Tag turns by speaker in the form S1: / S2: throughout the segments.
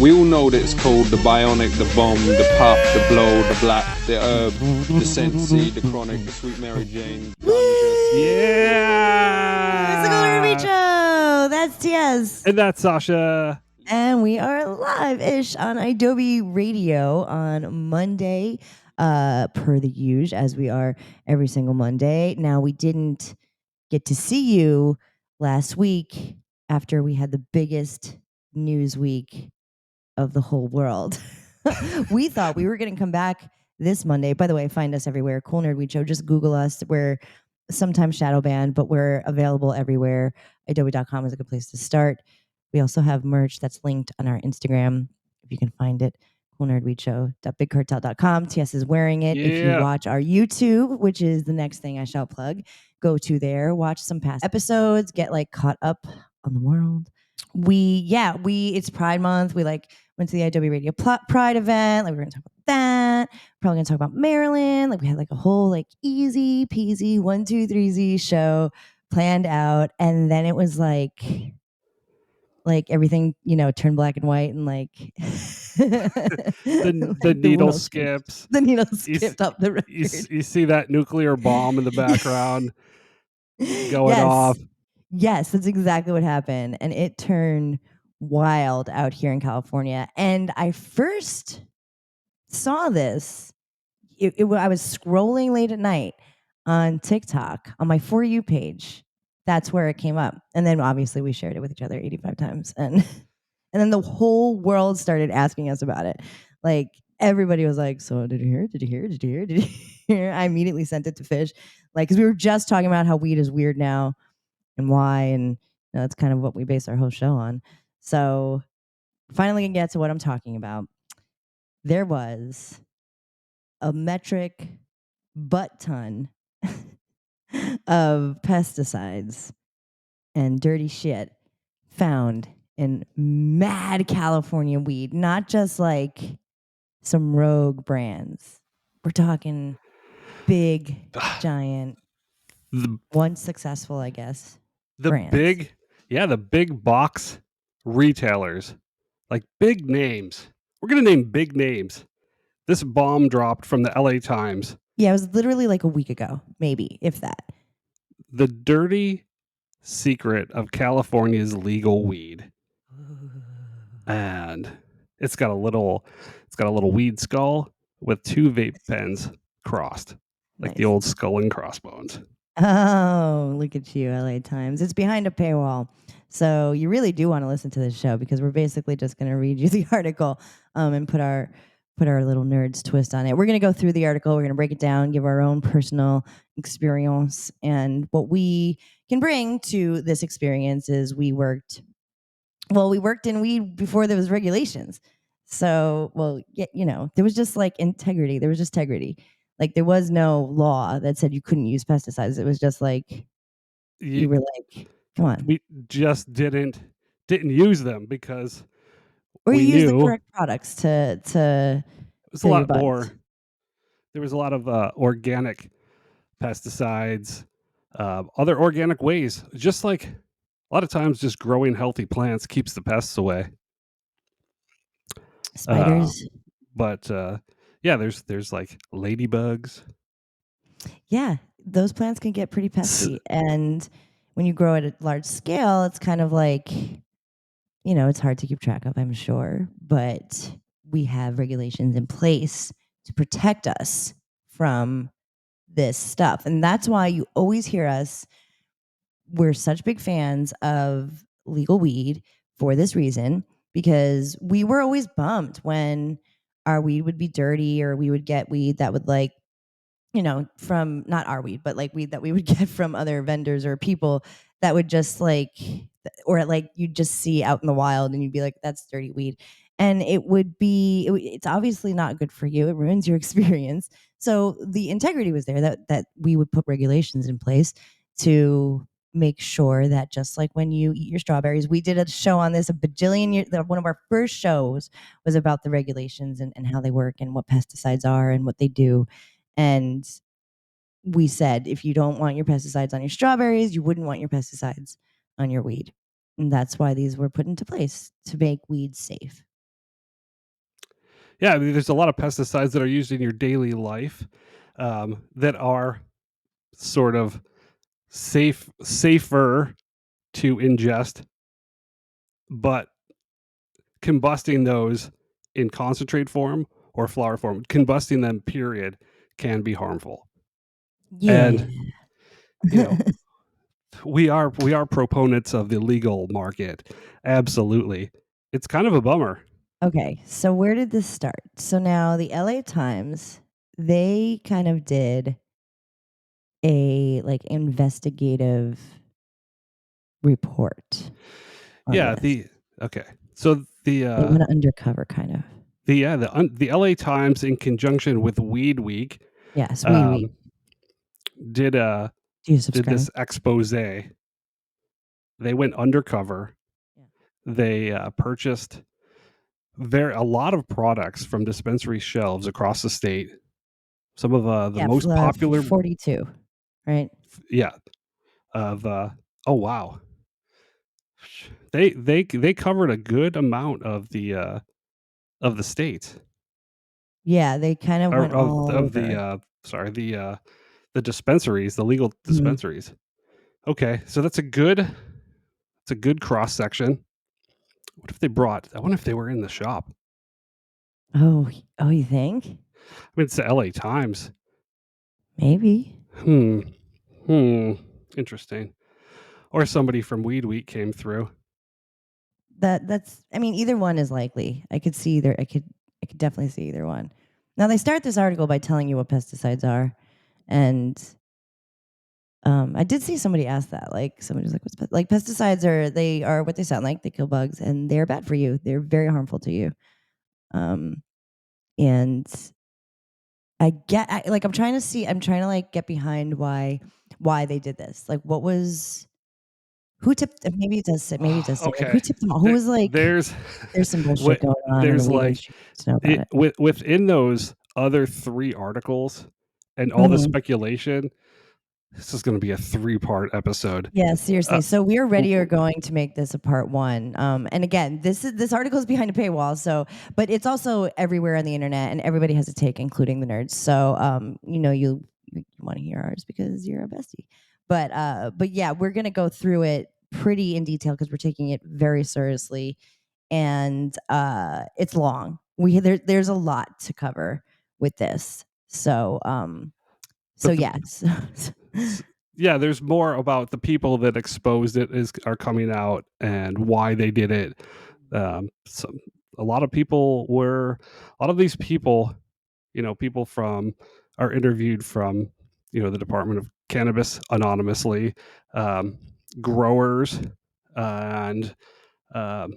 S1: We all know that it's called the bionic, the bomb, the puff, the blow, the black, the herb, the sensi, the chronic, the sweet Mary Jane.
S2: Yeah!
S3: It's the Golden Reach Show. That's TS.
S2: And that's Sasha.
S3: And we are live-ish on idobi Radio on Monday, per the usual, as we are every single Monday. Now, we didn't get to see you last week after we had the biggest news week of the whole world. We thought we were going to come back this Monday. By the way, find us everywhere. Cool Nerd Weed Show. Just Google us. We're sometimes shadow banned, but we're available everywhere. Idobi.com is a good place to start. We also have merch that's linked on our Instagram, if you can find it. CoolNerdWeedshow.bigcartel.com. TS is wearing it. If you watch our YouTube, which is the next thing I shall plug, go to there, watch some past episodes, get like caught up on the world. It's Pride Month. We went to the idobi Radio Pride event. Like, we're gonna talk about that. Probably gonna talk about Maryland. Like, we had like a whole easy peasy 1, 2, 3Z show planned out, and then it was like everything turned black and white, and
S2: the needle skips.
S3: The needle skipped up the record.
S2: You see that nuclear bomb in the background going off.
S3: Yes, that's exactly what happened. And it turned wild out here in California. And I first saw this. I was scrolling late at night on TikTok on my For You page. That's where it came up. And then obviously we shared it with each other 85 times. And then the whole world started asking us about it. Like, everybody was like, so did you hear? Did you hear? Did you hear? Did you hear? I immediately sent it to Fish. Because we were just talking about how weed is weird now and why, and that's kind of what we base our whole show on. So finally gonna get to what I'm talking about. There was a metric butt ton of pesticides and dirty shit found in mad California weed, not just like some rogue brands. We're talking big, giant, once successful, I guess.
S2: The
S3: brands.
S2: the big box retailers, like big names. We're going to name big names. This bomb dropped from the LA Times.
S3: Yeah, it was literally like a week ago, maybe, if that.
S2: The dirty secret of California's legal weed. And it's got a little weed skull with 2 vape pens crossed, like the old skull and crossbones.
S3: Oh, look at you, LA Times. It's behind a paywall. So you really do want to listen to this show, because we're basically just going to read you the article and put our little nerds twist on it. We're going to go through the article. We're going to break it down, give our own personal experience. And what we can bring to this experience is we worked in weed before there was regulations. So, there was just integrity. There was just integrity. Like, there was no law that said you couldn't use pesticides. It was just like, you were like, come on.
S2: We just didn't use them because
S3: or
S2: we
S3: you use
S2: knew
S3: the correct products to
S2: it was a lot more. There was a lot of organic pesticides, other organic ways. Just like a lot of times, just growing healthy plants keeps the pests away.
S3: Spiders.
S2: There's like ladybugs.
S3: Yeah, those plants can get pretty pesky. And when you grow at a large scale, it's kind of like, it's hard to keep track of, I'm sure. But we have regulations in place to protect us from this stuff. And that's why you always hear us. We're such big fans of legal weed for this reason, because we were always bummed when our weed would be dirty, or we would get weed that would from not our weed, but like weed that we would get from other vendors or people that would just you'd just see out in the wild, and you'd be like, that's dirty weed. And it's obviously not good for you. It ruins your experience. So the integrity was there, that we would put regulations in place to make sure that, just like when you eat your strawberries, we did a show on this a bajillion years. One of our first shows was about the regulations and how they work and what pesticides are and what they do. And we said, if you don't want your pesticides on your strawberries, you wouldn't want your pesticides on your weed. And that's why these were put into place, to make weed safe.
S2: Yeah, I mean, there's a lot of pesticides that are used in your daily life that are sort of safer to ingest, but combusting those in concentrate form or flour form, combusting them, period, can be harmful.
S3: Yeah.
S2: And you know, we are proponents of the legal market. Absolutely. It's kind of a bummer.
S3: Okay, so where did this start? So now the LA Times, they kind of did a like investigative report on
S2: Yeah,
S3: this.
S2: okay. So
S3: They went undercover kind of.
S2: the LA Times, in conjunction with Weed Week,
S3: Yes, we
S2: um, did
S3: do you
S2: did
S3: subscribe?
S2: this expose. They went undercover.
S3: Yeah.
S2: They purchased a lot of products from dispensary shelves across the state. Some of the
S3: Yeah,
S2: most popular,
S3: 42, right?
S2: yeah, of oh wow, they covered a good amount of the state,
S3: Yeah, they kind of
S2: or
S3: went all
S2: of the
S3: over.
S2: sorry, the dispensaries, the legal
S3: Mhm.
S2: dispensaries. Okay, so it's a good cross section. What if they brought? I wonder if they were in the shop.
S3: Oh, you think?
S2: I mean, it's the LA Times.
S3: Maybe.
S2: Hmm. Hmm. Interesting. Or somebody from Weed Week came through.
S3: That's I mean, either one is likely. I could definitely see either one. Now they start this article by telling you what pesticides are, and I did see somebody ask that. Like somebody was like, like pesticides are what they sound like. They kill bugs and they're bad for you. They're very harmful to you. Um, and like I'm trying to like get behind why they did this. Like what was who tipped? Maybe it does say like who
S2: Okay.
S3: tipped them off? Who was like,
S2: There's
S3: there's some bullshit
S2: what
S3: going on in the
S2: there's
S3: weed
S2: like
S3: industry. To know about it.
S2: within those other 3 articles and all the
S3: Mhm.
S2: speculation. This is going to be a 3-part episode.
S3: Yeah,
S2: Uh,
S3: seriously. So we
S2: w-
S3: already are
S2: w-
S3: going to make this a part one. And again, this article is behind a paywall. So, but it's also everywhere on the internet, and everybody has a take, including the nerds. So, you want to hear ours because you're a bestie. But yeah, we're gonna go through it pretty in detail because we're taking it very seriously, and it's long. There's a lot to cover with this. So
S2: but
S3: yes.
S2: s- yeah, there's more about the people that exposed it are coming out and why they did it. So a lot of these people, people from are interviewed from, the Department of Cannabis anonymously, um, growers, and um,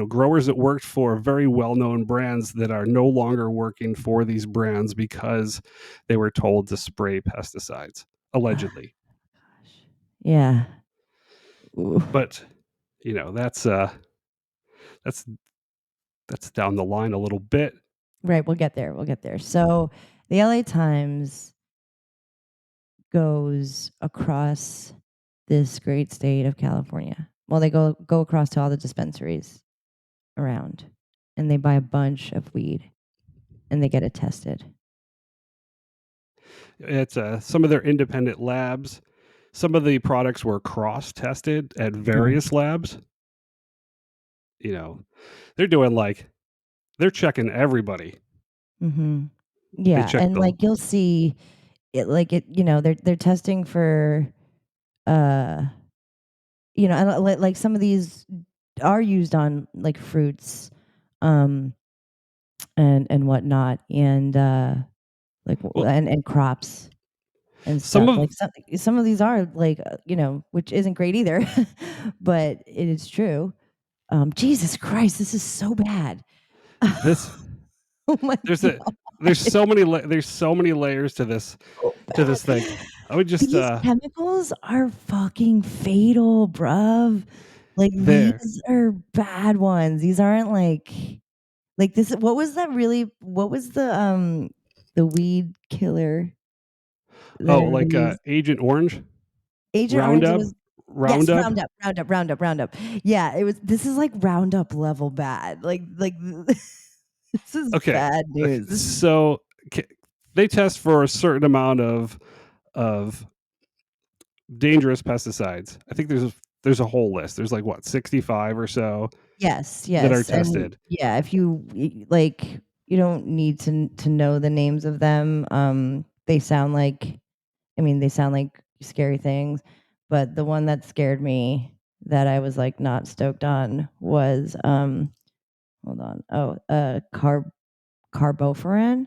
S2: growers that worked for very well-known brands that are no longer working for these brands because they were told to spray pesticides, allegedly.
S3: Yeah. Ooh.
S2: But that's that's down the line a little bit.
S3: Right, we'll get there. We'll get there. So the LA Times goes across this great state of California. Well, they go across to all the dispensaries around, and they buy a bunch of weed and they get it tested.
S2: It's some of their independent labs. Some of the products were cross-tested at
S3: Mhm.
S2: various labs. You know, they're doing they're checking everybody.
S3: Mhm.
S2: They
S3: Yeah,
S2: check
S3: and
S2: the
S3: like you'll see they're testing for uh and like some of these are used on like fruits um and whatnot, and
S2: well,
S3: and crops and
S2: some
S3: stuff.
S2: of
S3: Like some of these are like which isn't great either, but it is true. Jesus Christ, this is so bad.
S2: this
S3: Oh my
S2: there's a
S3: god,
S2: there's so many layers to
S3: so
S2: this
S3: bad.
S2: thing. I would just
S3: These chemicals are fucking fatal, bruv. Like
S2: there.
S3: these are bad ones. These aren't like this. What was the weed killer that
S2: Oh,
S3: everybody
S2: like
S3: used?
S2: Agent Orange,
S3: Agent Orange. It
S2: Roundup,
S3: was yes,
S2: Roundup.
S3: Roundup. Yeah, it was. This is like Roundup level bad. Like This is
S2: Okay.
S3: bad news. This is
S2: So they test for a certain amount of dangerous pesticides. I think there's a whole list. There's like what, 65 or so
S3: yes,
S2: that are
S3: yes, and
S2: tested.
S3: yeah, if like, you don't need to know the names of them. They sound like, they sound like scary things, but the one that scared me that I was like not stoked on was hold on. Carbofuran.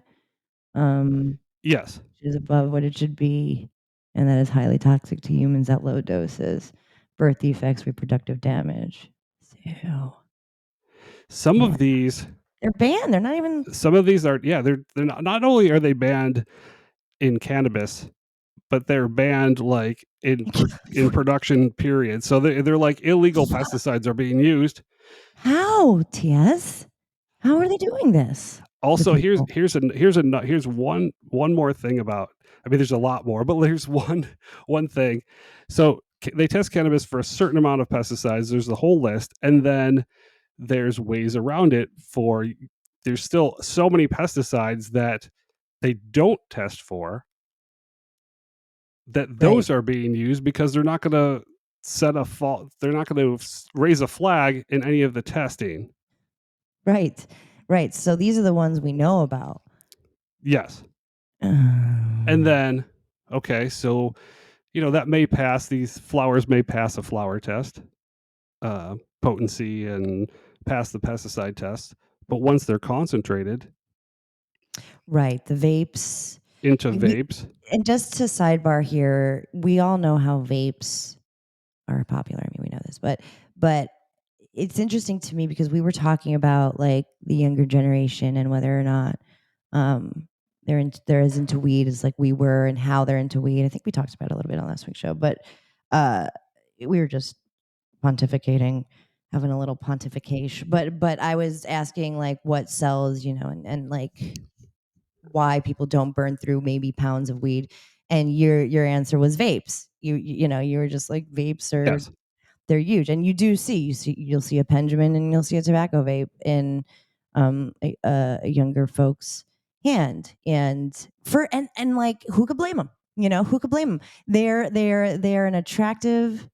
S2: Yes.
S3: Which is above what it should be, and that is highly toxic to humans at low doses. Birth defects, reproductive damage. So,
S2: Some
S3: yeah,
S2: of these
S3: they're banned. They're not even
S2: are they're not only are they banned in cannabis, but they're banned like in production period. So they're like illegal pesticides are being used.
S3: How, TS? How are they doing this to
S2: Also,
S3: people?
S2: here's one more thing about. I mean, there's a lot more, but there's one thing. So they test cannabis for a certain amount of pesticides. There's the whole list, and then there's ways around it. There's still so many pesticides that they don't test for, that
S3: Right,
S2: those are being used because they're not going to set a fault. They're not going to raise a flag in any of the testing.
S3: right, right. So these are the ones we know about.
S2: Yes. And then, okay, so, that may pass, these flowers may pass a flower test, potency, and pass the pesticide test. But once they're concentrated
S3: Right, the vapes.
S2: into
S3: We
S2: vapes,
S3: and just to sidebar here, we all know how vapes are popular. I mean, we know this, but it's interesting to me because we were talking about like the younger generation and whether or not they're as into weed as like we were, and how they're into weed. I think we talked about it a little bit on last week's show, but uh, we were just pontificating, having a little pontification. But I was asking like what sells, and like why people don't burn through maybe pounds of weed, and your answer was vapes. You were just like vapes are,
S2: yes.
S3: they're huge, and you'll see a Benjamin and you'll see a tobacco vape in a younger folks hand, and like who could blame them? Who could blame them? They're an attractive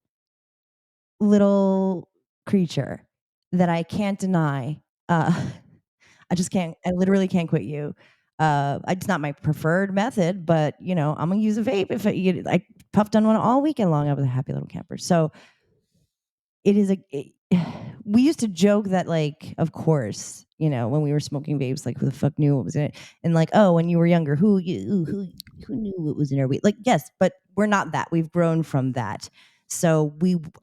S3: little creature that I can't deny. I just can't. I literally can't quit you. It's not my preferred method, but I'm gonna use a vape if I puffed on one all weekend long. I was a happy little camper. So it is we used to joke that, like, of course, when we were smoking vapes, like, who the fuck knew what was in it? And like, oh, when you were younger, who knew what was in our weed? Like, yes, but we're not that. We've grown from that. So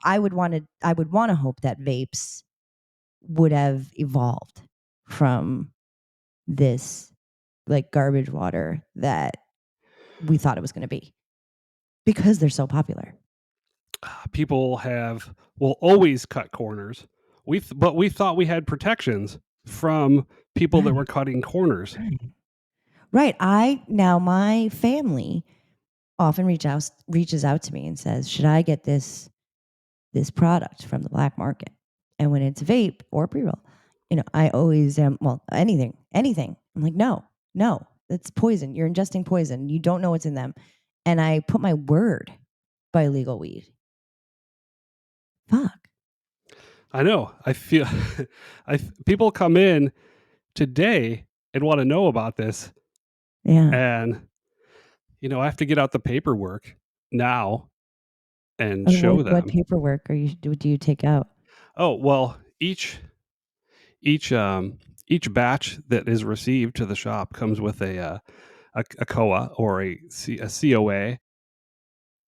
S3: I would want to hope that vapes would have evolved from this like garbage water that we thought it was going to be, because they're so popular.
S2: People will always cut corners. But we thought we had protections from people that were cutting corners.
S3: Right. Now my family often reaches out to me and says, should I get this product from the black market? And when it's vape or pre-roll, I always am, well, anything. I'm like, no, that's poison. You're ingesting poison. You don't know what's in them. And I put my word by legal weed. Fuck.
S2: I know. I feel people come in today and want to know about this,
S3: Yeah.
S2: and I have to get out the paperwork now and
S3: And
S2: show
S3: what
S2: them.
S3: paperwork do you take out?
S2: Oh, well, each batch that is received to the shop comes with a COA or a COA.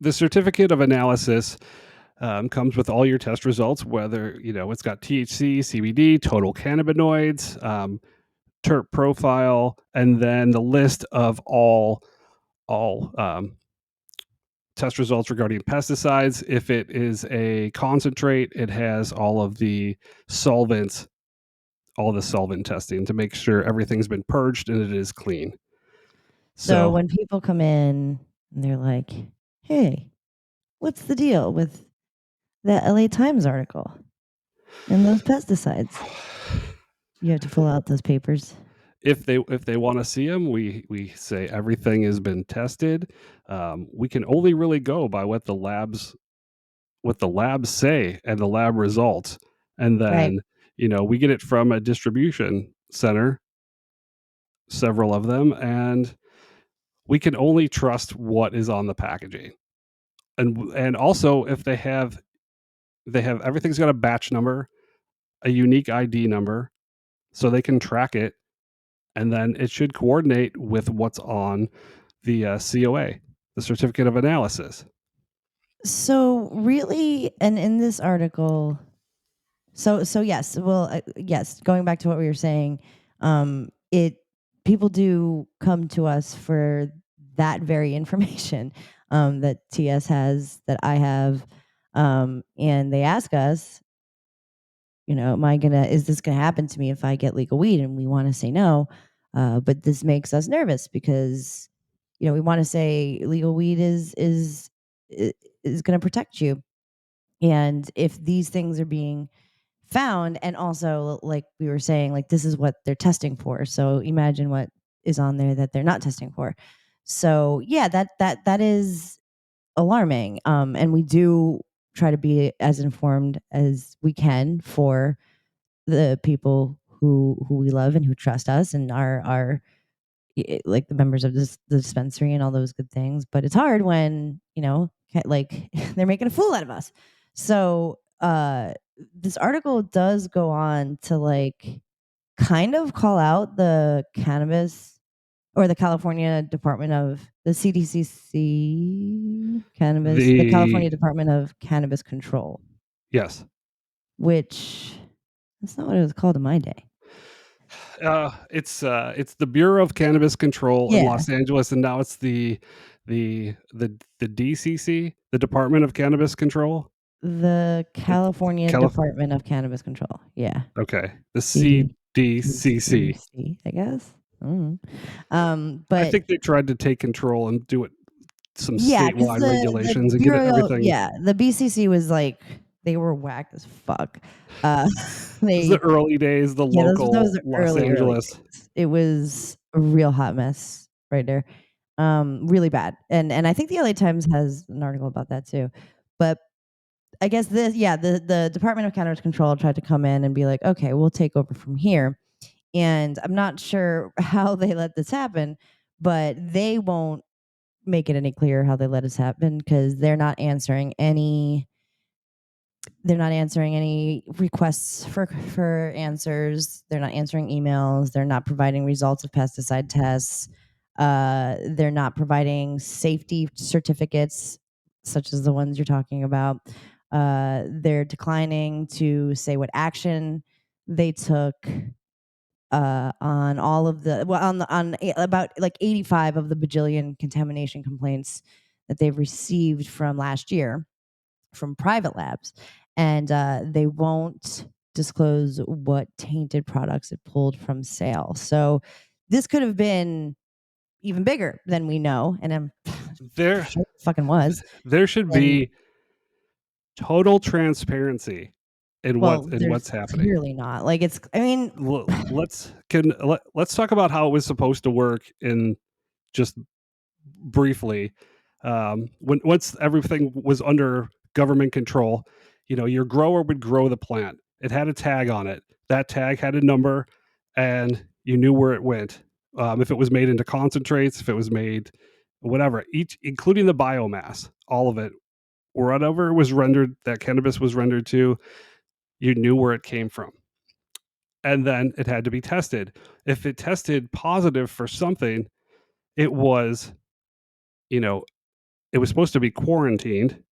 S2: The certificate of analysis comes with all your test results, whether it's got THC, CBD, total cannabinoids, terp profile, and then the list of all test results regarding pesticides. If it is a concentrate, it has all of the solvents, all the solvent testing to make sure everything's been purged and it is clean.
S3: So when people come in and they're like, hey, what's the deal with that LA Times article and those pesticides? You have to fill out those papers.
S2: if they want to see them, we say everything has been tested. We can only really go by what the labs say and the lab results, and
S3: Right.
S2: then we get it from a distribution center, several of them, and we can only trust what is on the packaging. And also, if they have everything's got a batch number, a unique ID number, so they can track it, and then it should coordinate with what's on the COA, the certificate of analysis.
S3: So really, and in this article, so yes, well, yes, going back to what we were saying, it people do come to us for that very information that TS has, that I have, and they ask us, is this gonna happen to me if I get legal weed? And we want to say no, but this makes us nervous because we want to say legal weed i- is going to protect you, and if these things are being found, and also like we were saying, like this is what they're testing for. So imagine what is on there that they're not testing for. So yeah, that is alarming. And we do try to be as informed as we can for the people who we love and who trust us and are like the members of the dispensary and all those good things. But it's hard when like they're making a fool out of us. So this article does go on to like kind of call out the cannabis, or the California Department of the CDCC cannabis, the California
S2: The
S3: Department of Cannabis Control,
S2: Yes,
S3: which that's not what it was called in my day.
S2: it's the Bureau of Cannabis Control in
S3: Yeah,
S2: Los Angeles, and now it's the DCC, the Department of Cannabis Control.
S3: the
S2: The
S3: California
S2: Calif-
S3: Department of Cannabis Control. Yeah,
S2: okay, the CDCC.
S3: CDCC, I guess. Mm.
S2: I
S3: But
S2: think they tried to take control and do it some
S3: yeah, because
S2: statewide
S3: the
S2: regulations and get
S3: Bureau,
S2: everything.
S3: yeah, the BCC was like they were whack as fuck. Uh,
S2: This is the
S3: they
S2: early days, the
S3: Yeah, those
S2: local
S3: are
S2: Los
S3: early
S2: Angeles.
S3: days. It was a real hot mess right there. Really bad. And I think the LA Times has an article about that too. But I guess the Department of Cannabis Control tried to come in and be like, okay, we'll take over from here. And I'm not sure how they let this happen, but they won't make it any clearer how they let us happen, because they're not answering any requests for answers. They're not answering emails. They're not providing results of pesticide tests. They're not providing safety certificates, such as the ones you're talking about. They're declining to say what action they took on all of the well on about like 85 of the bajillion contamination complaints that they've received from last year from private labs, and they won't disclose what tainted products it pulled from sale. So this could have been even bigger than we know, and I'm
S2: There,
S3: sure it fucking was.
S2: there should
S3: And
S2: be total transparency in
S3: well,
S2: what's
S3: there's
S2: happening.
S3: clearly not. Like it's. I mean,
S2: Let's talk about how it was supposed to work in just briefly. Once everything was under government control, your grower would grow the plant. It had a tag on it. That tag had a number, and you knew where it went. If it was made into concentrates, if it was made, whatever, each including the biomass, all of it, whatever was rendered, that cannabis was rendered to, you knew where it came from. And then it had to be tested. If it tested positive for something, it was, you know, it was supposed to be quarantined.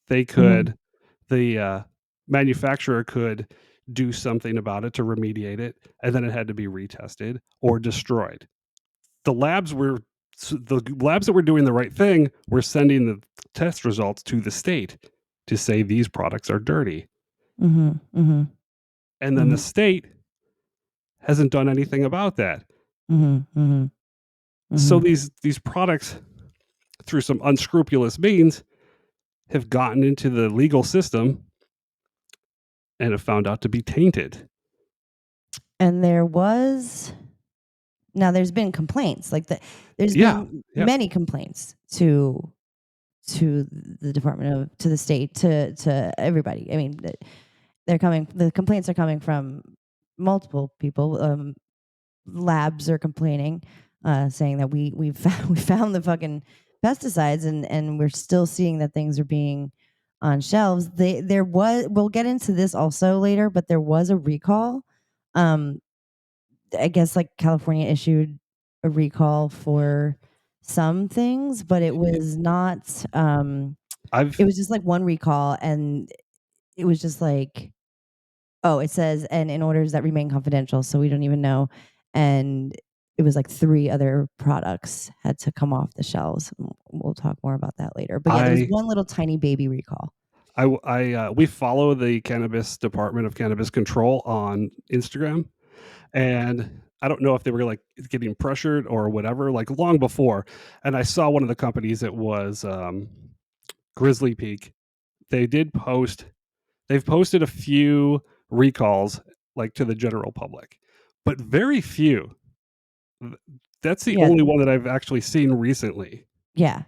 S2: They
S3: mhm,
S2: could, the manufacturer could do something about it to remediate it, and then it had to be retested or destroyed. The labs were the labs that were doing the right thing were sending the test results to the state to say these products are dirty,
S3: mhm, mhm,
S2: and then the
S3: mhm,
S2: state hasn't done anything about that.
S3: mhm, mhm,
S2: So
S3: mhm.
S2: these products, through some unscrupulous means, have gotten into the legal system and have found out to be tainted.
S3: And there was Now there's been complaints there's been many complaints to the department to the state, to everybody. I mean, the complaints are coming from multiple people. Labs are complaining, saying that we found the fucking pesticides, and we're still seeing that things are being on shelves. We'll get into this also later, but there was a recall. I guess like California issued a recall for some things, but it was not. It was just like one recall, and it was just like, oh, it says, and in orders that remain confidential, so we don't even know. And it was like 3 other products had to come off the shelves. We'll talk more about that later. But yeah, there was one little tiny baby recall.
S2: We follow the Cannabis Department of Cannabis Control on Instagram, and I don't know if they were like getting pressured or whatever, like long before. And I saw one of the companies, it was Grizzly Peak. They've posted a few recalls like to the general public, but very few. That's the only one that I've actually seen recently.
S3: Yeah,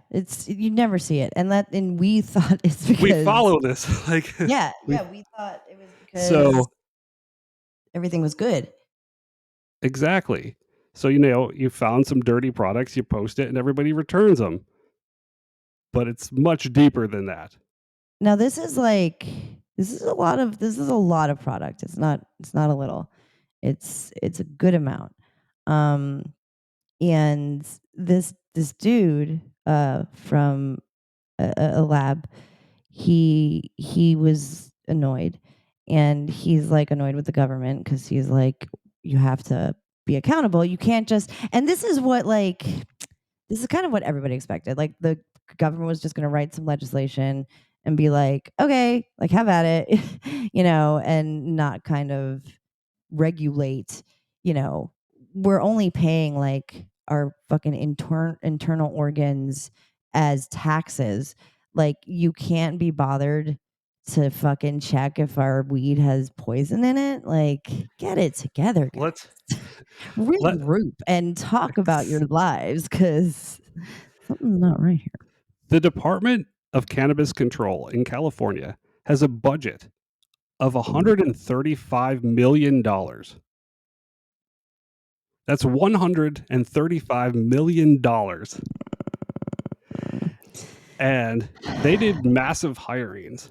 S3: you never see it, and we thought it's because
S2: we follow this. Like
S3: we thought it was because everything was good.
S2: Exactly. So you found some dirty products, you post it, and everybody returns them. But it's much deeper than that.
S3: Now this is a lot of product. It's not a little. It's a good amount. And this dude from a lab, he was annoyed, and he's like annoyed with the government because he's like, you have to be accountable. You can't just, and this is kind of what everybody expected. Like the government was just going to write some legislation and be like, okay, like have at it, and not kind of regulate. We're only paying like our fucking internal organs as taxes. Like you can't be bothered to fucking check if our weed has poison in it. Like, get it together, guys.
S2: Let's
S3: regroup and talk about your lives, because something's not right here.
S2: The Department of Cannabis Control in California has a budget of $135 million. That's $135 million. And they did massive hirings.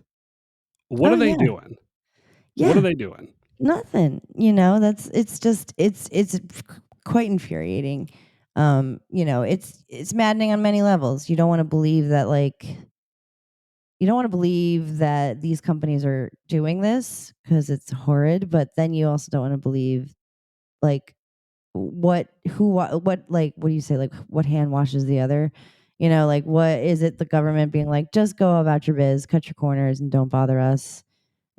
S2: What are they doing?
S3: Yeah.
S2: What are they doing?
S3: Nothing. It's quite infuriating. It's maddening on many levels. You don't want to believe that these companies are doing this because it's horrid, but then you also don't want to believe like what do you say, like what hand washes the other? Like what is it, the government being like, just go about your biz, cut your corners and don't bother us.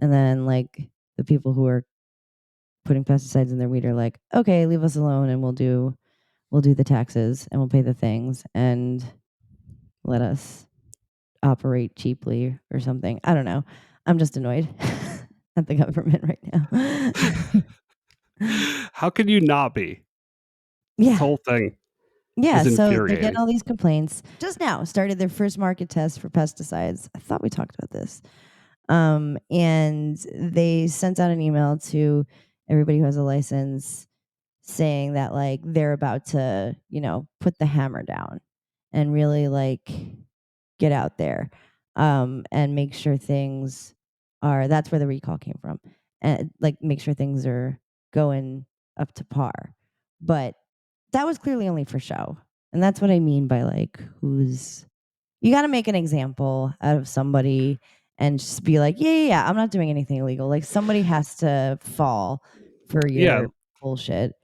S3: And then like the people who are putting pesticides in their weed are like, okay, leave us alone and we'll do the taxes and we'll pay the things and let us operate cheaply or something. I don't know. I'm just annoyed at the government right
S2: now. How can you not be?
S3: Yeah.
S2: This whole thing.
S3: Yeah, so they're getting all these complaints. Just now started their first market test for pesticides. I thought we talked about this. And they sent out an email to everybody who has a license saying that like they're about to, put the hammer down and really like get out there and make sure things that's where the recall came from. And like make sure things are going up to par. But that was clearly only for show. And that's what I mean by like you got to make an example out of somebody and just be like, yeah, I'm not doing anything illegal. Like somebody has to fall for your bullshit.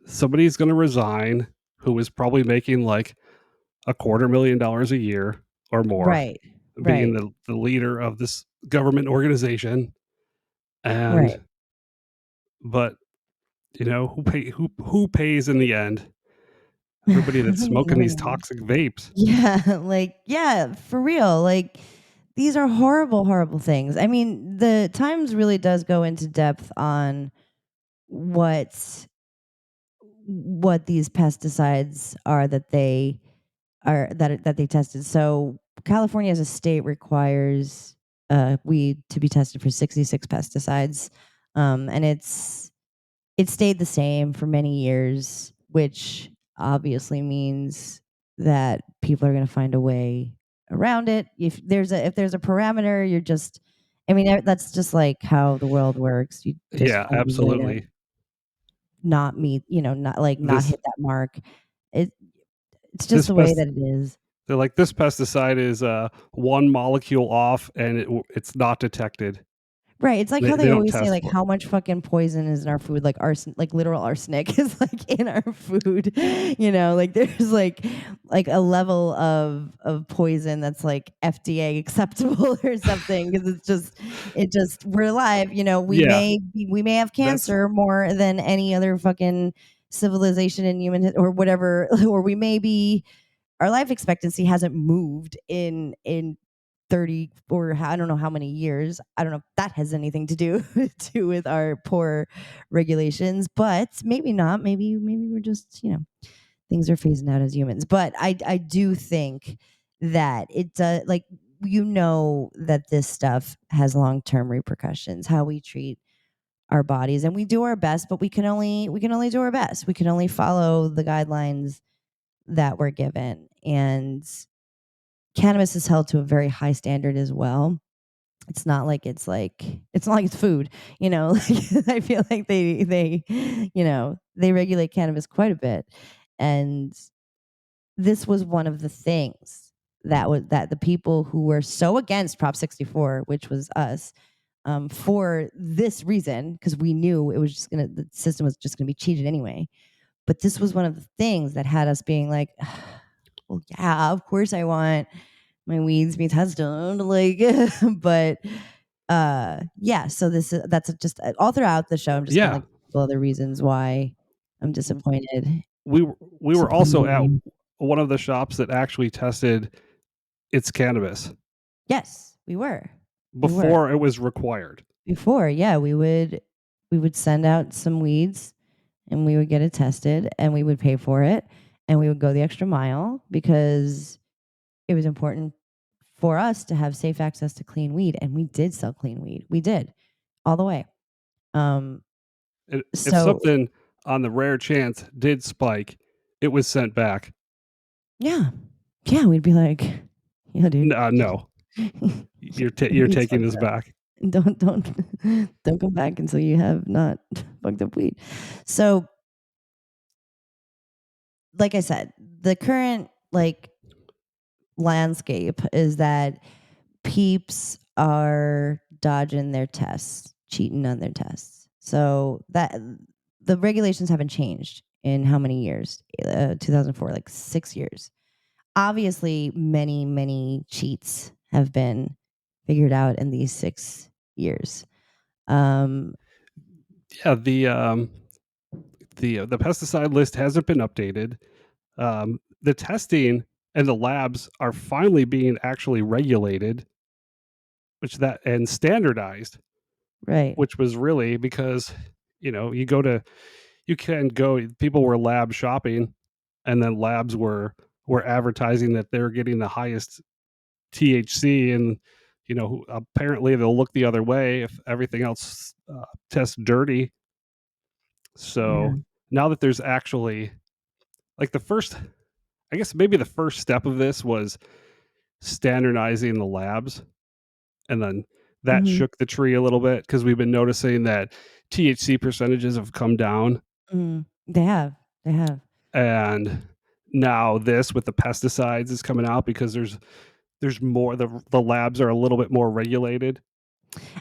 S2: Somebody's going to resign who is probably making like $250,000 a year or more.
S3: Right.
S2: Being the leader of this government organization. And but who pays in the end? Everybody that's smoking these toxic vapes.
S3: Yeah, for real. Like these are horrible, horrible things. I mean, the Times really does go into depth on what what these pesticides are that they tested. So California as a state requires weed to be tested for 66 pesticides, and it stayed the same for many years, which obviously means that people are going to find a way around it. If there's a parameter, you're just, I mean, that's just like how the world works. You just
S2: Yeah,
S3: find a way to
S2: absolutely.
S3: not meet, not
S2: This
S3: hit that mark. It it's just
S2: this
S3: the way
S2: pest
S3: that it is.
S2: they're like, this pesticide is one molecule off, and it's not detected.
S3: Right, it's like how
S2: They
S3: they
S2: don't
S3: always say,
S2: test
S3: like,
S2: for it.
S3: how much fucking poison is in our food, like like literal arsenic is like in our food, like there's like a level of poison that's like FDA acceptable or something because it just we're alive,
S2: Yeah,
S3: we may have
S2: that's
S3: cancer more than any other fucking civilization in or whatever, or we may be our life expectancy hasn't moved in 30 or I don't know how many years. I don't know if that has anything to do with our poor regulations, but maybe not. Maybe we're just, things are phasing out as humans. But I do think that it does that this stuff has long-term repercussions, how we treat our bodies, and we do our best, but we can only do our best. We can only follow the guidelines that we're given. And cannabis is held to a very high standard as well. It's not like it's not like it's food, I feel like they regulate cannabis quite a bit. And this was one of the things that the people who were so against Prop 64, which was us, for this reason, because we knew the system was just gonna be cheated anyway. But this was one of the things that had us being like, well, yeah, of course I want my weeds be tested, like, but yeah. So that's just all throughout the show. I'm just gonna
S2: yeah.
S3: like other reasons why I'm disappointed.
S2: We were also at
S3: Disappointing.
S2: one of the shops that actually tested its cannabis
S3: Yes, we were. We were
S2: before it was required.
S3: before. Yeah, we would send out some weeds, and we would get it tested, and we would pay for it, and we would go the extra mile because it was important for us to have safe access to clean weed, and we did sell clean weed. We did all the way. Um,
S2: If
S3: so
S2: something on the rare chance did spike, it was sent back.
S3: yeah, yeah, we'd be like, yeah, dude,
S2: No, you're
S3: weed's
S2: taking
S3: fucked
S2: this
S3: up.
S2: back.
S3: Don't come back until you have not fucked up weed. So, like I said, the current landscape is that peeps are dodging their tests, cheating on their tests. So that the regulations haven't changed in how many years? 2004, like 6 years. Obviously, many cheats have been figured out in these 6 years. Um,
S2: Yeah, the pesticide list hasn't been updated. The testing and the labs are finally being actually regulated, and standardized,
S3: right.
S2: which was really because you can go. People were lab shopping, and then labs were advertising that they're getting the highest THC, and apparently they'll look the other way if everything else tests dirty.
S3: Yeah.
S2: So now that there's actually like the first, I guess maybe the first step of this was standardizing the labs, and then that
S3: Mhm.
S2: shook the tree a little bit because we've been noticing that THC percentages have come down,
S3: Mm. They have. They have.
S2: and now this with the pesticides is coming out because there's more, the labs are a little bit more regulated.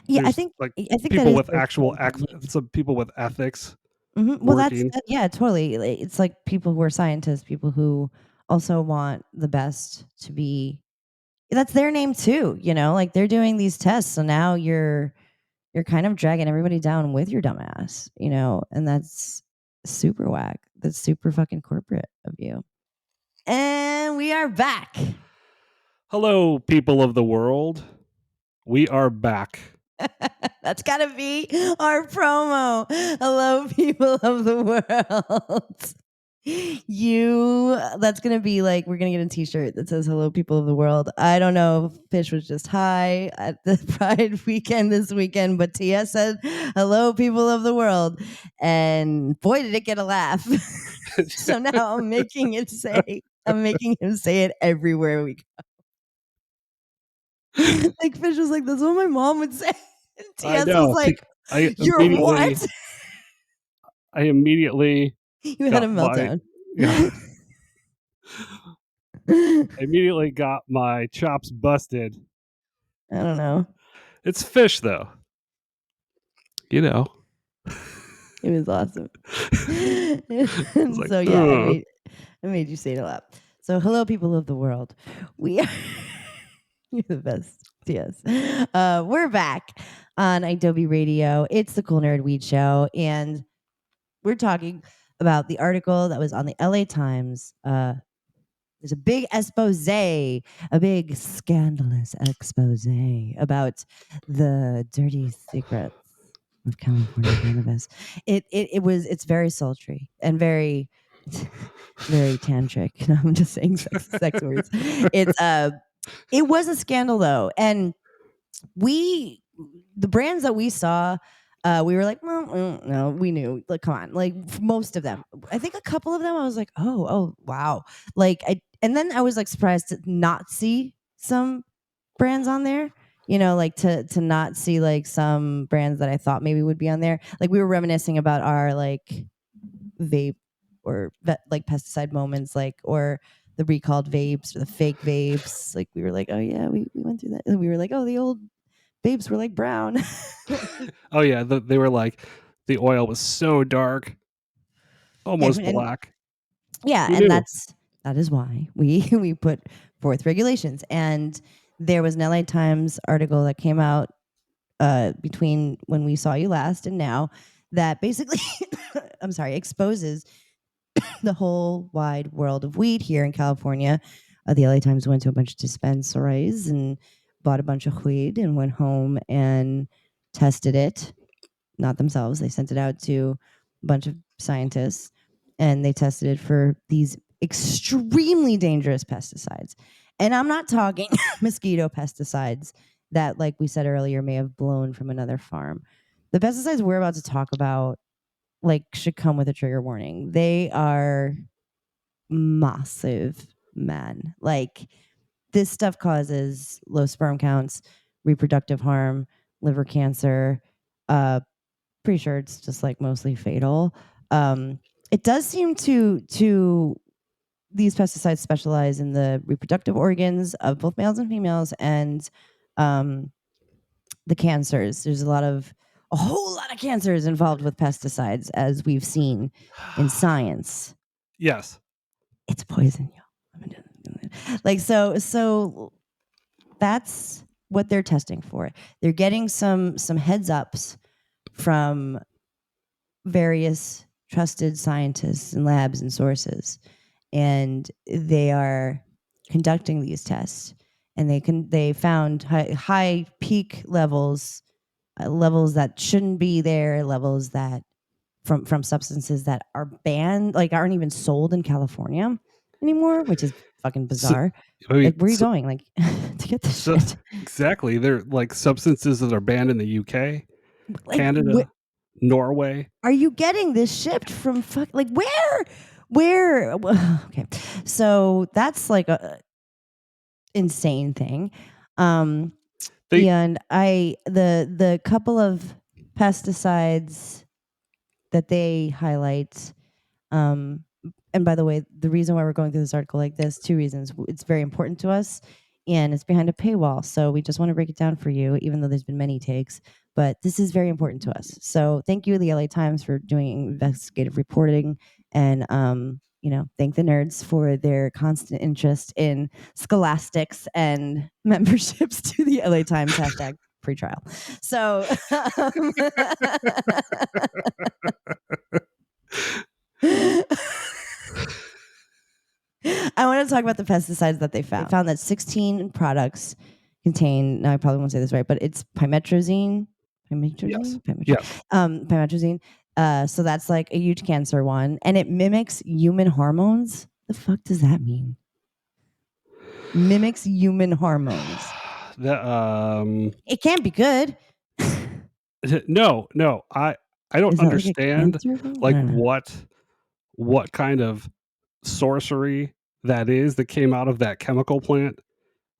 S3: Yeah,
S2: There's like
S3: I think that
S2: people
S3: is
S2: with
S3: their
S2: actual
S3: thinking.
S2: some people with ethics
S3: Well, that's
S2: working.
S3: yeah, totally. It's like people who are scientists, people who also want the best to be. That's their name too, like they're doing these tests, so now you're kind of dragging everybody down with your dumbass, and that's super whack. That's super fucking corporate of you. And we are back.
S2: Hello, people of the world. We are back.
S3: That's gotta be our promo. Hello, people of the world. That's gonna be like, we're gonna get a t-shirt that says hello, people of the world. I don't know if Fish was just high at the Pride weekend this weekend, but TS said hello, people of the world, and boy did it get a laugh. So now I'm making him say it everywhere we go. Like Fish was like, that's what my mom would say. And TS was like, you're what?
S2: I immediately
S3: You had a meltdown.
S2: I immediately got my chops busted.
S3: I don't know.
S2: It's Fish, though. You know.
S3: It was awesome.
S2: Like,
S3: so yeah, I made you say it a lot. So hello, people of the world. We are you're the best. Yes. We're back on idobi Radio. It's the Cool Nerd Weed Show, and we're talking about the article that was on the LA Times. There's a big expose, a big scandalous expose about the dirty secrets of California cannabis. It's very sultry and very very tantric. No, I'm just saying sex words. It was a scandal though, and the brands that we saw, we were like, well, no, we knew. Like, come on, like most of them. I think a couple of them, I was like, oh, wow. And then I was like surprised to not see some brands on there. You know, like to not see like some brands that I thought maybe would be on there. Like we were reminiscing about our like vape or like pesticide moments, like or the recalled vapes or the fake vapes. Like we were like, oh yeah, we went through that. And we were like, oh, the old vapes were like brown.
S2: Oh yeah, they were like, the oil was so dark, almost black.
S3: Yeah, and that is why we put forth regulations. And there was an LA Times article that came out between when we saw you last and now that basically exposes the whole wide world of weed here in California. The LA Times went to a bunch of dispensaries and bought a bunch of weed and went home and tested it. Not themselves. They sent it out to a bunch of scientists and they tested it for these extremely dangerous pesticides. And I'm not talking mosquito pesticides that, like we said earlier, may have blown from another farm. The pesticides we're about to talk about like should come with a trigger warning. They are massive, man. Like this stuff causes low sperm counts, reproductive harm, liver cancer. Pretty sure it's just like mostly fatal. It does seem to these pesticides specialize in the reproductive organs of both males and females, and the cancers. There's a whole lot of cancers involved with pesticides, as we've seen in science.
S2: Yes,
S3: it's poison, y'all. Like so that's what they're testing for. They're getting some heads ups from various trusted scientists and labs and sources, and they are conducting these tests, and they found high peak levels that shouldn't be there, levels that from substances that are banned, like aren't even sold in California anymore, which is fucking bizarre. Like, where are you going, like, to get this shit?
S2: Exactly. They're like substances that are banned in the UK,
S3: like,
S2: Canada, Norway.
S3: Are you getting this shipped from like where? Okay, so that's like a insane thing. And the couple of pesticides that they highlight, and by the way, the reason why we're going through this article like this, two reasons. It's very important to us, and it's behind a paywall. So we just want to break it down for you, even though there's been many takes. But this is very important to us. So thank you, the LA Times, for doing investigative reporting. And, thank the nerds for their constant interest in scholastics and memberships to the LA Times hashtag pretrial. So I want to talk about the pesticides that they found. They found that 16 products contain, now I probably won't say this right, but it's pymetrozine.
S2: Yes.
S3: Pymetrozine?
S2: Yes.
S3: Pymetrozine. So that's like a huge cancer one, and it mimics human hormones. The fuck does that mean? Mimics human hormones. It can't be good.
S2: No. I don't
S3: Is that like a
S2: understand
S3: cancer thing? I
S2: like
S3: don't know.
S2: what kind of sorcery that is that came out of that chemical plant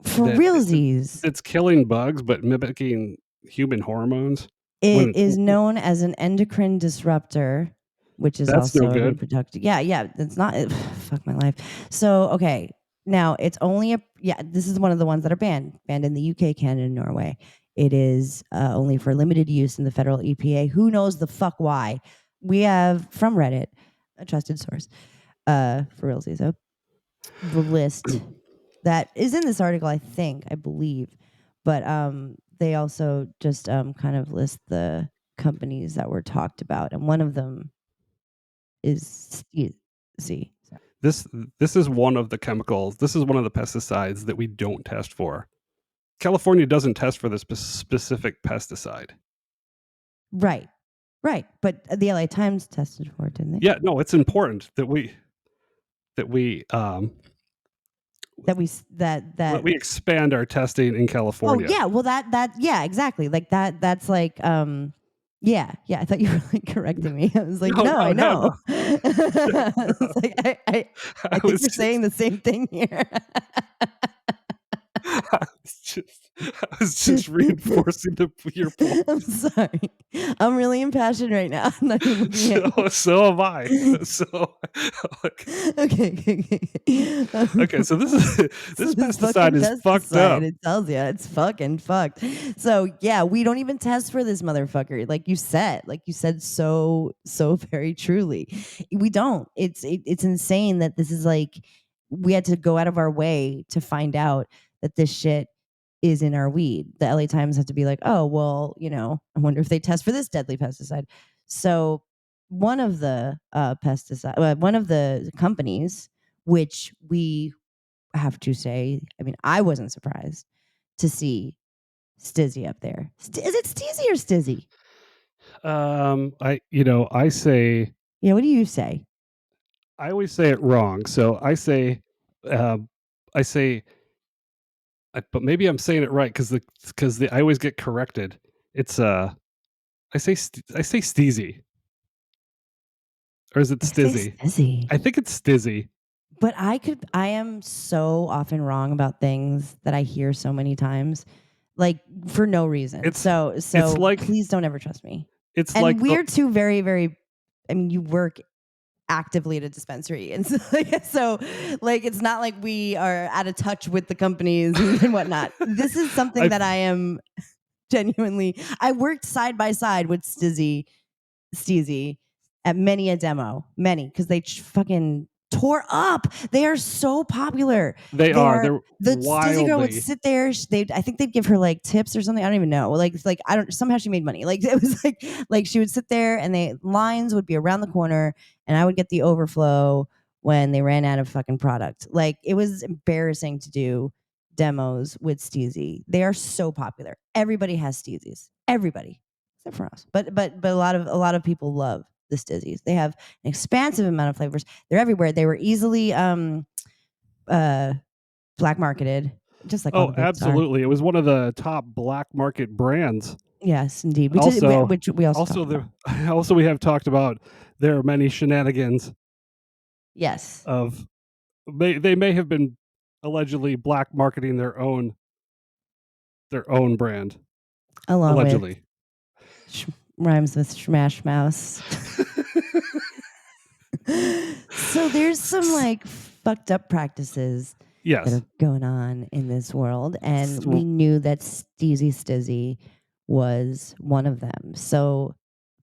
S3: For
S2: that
S3: realsies,
S2: it's killing bugs but mimicking human hormones.
S3: it
S2: When
S3: is known as an endocrine disruptor, which is
S2: that's no
S3: also a
S2: good.
S3: reproductive. Yeah, it's not. Fuck my life. So okay, now it's only this is one of the ones that are banned in the UK, Canada, and Norway. It is only for limited use in the federal EPA. Who knows the fuck why? We have from Reddit, a trusted source, for realsies, the list that is in this article, I believe, but they also just kind of list the companies that were talked about, and one of them is Z.
S2: This is one of the chemicals. This is one of the pesticides that we don't test for. California doesn't test for this specific pesticide.
S3: Right. But the LA Times tested for it, didn't they?
S2: Yeah, no, it's important that we
S3: that we
S2: expand our testing in California.
S3: Oh yeah, well that yeah, exactly. Like that's like yeah. I thought you were like correcting me. I was like, no, I know.
S2: No.
S3: It's like I think you're saying the same thing here.
S2: I was just reinforcing your point.
S3: I'm sorry. I'm really impassioned right now. I'm not even looking at you.
S2: So am I. So
S3: okay.
S2: Okay, so this pesticide is fucked up.
S3: It tells you it's fucking fucked. So yeah, we don't even test for this motherfucker. Like you said so very truly. We don't. It's insane that this is like we had to go out of our way to find out that this shit is in our weed. The LA Times had to be like, oh, well, I wonder if they test for this deadly pesticide. So one of the one of the companies, which we have to say, I mean, I wasn't surprised to see Stizzy up there. Is it Stizzy or Stizzy?
S2: I say.
S3: Yeah, what do you say?
S2: I always say it wrong. So I say, but maybe I'm saying it right because I always get corrected. It's I say Steezy, or is it Stizzy?
S3: Stizzy.
S2: I think it's Stizzy.
S3: But I am so often wrong about things that I hear so many times, like for no reason. It's like, please don't ever trust me.
S2: It's
S3: and
S2: like
S3: we're two very, very. I mean, you work actively at a dispensary, and so like it's not like we are out of touch with the companies and whatnot. This is something that I am genuinely. I worked side by side with Steezy at many a demo, because they fucking tore up. They are so popular.
S2: They're
S3: the
S2: wildly.
S3: Stizzy girl would sit there. I think they'd give her like tips or something. I don't even know. Like I don't. Somehow she made money. Like it was like she would sit there and the lines would be around the corner, and I would get the overflow when they ran out of fucking product. Like it was embarrassing to do demos with Steezy. They are so popular. Everybody has Steezys. Everybody except for us. But a lot of people love the Stizzies. They have an expansive amount of flavors. They're everywhere. They were easily black marketed, just like all the
S2: absolutely. It was one of the top black market brands.
S3: Yes, indeed.
S2: Which
S3: we also
S2: also we have talked about. There are many shenanigans.
S3: Yes.
S2: Of they may have been allegedly black marketing their own brand. Allegedly.
S3: Rhymes with Smash Mouse. So there's some like fucked up practices that are going on in this world, and we knew that Stizzy was one of them. So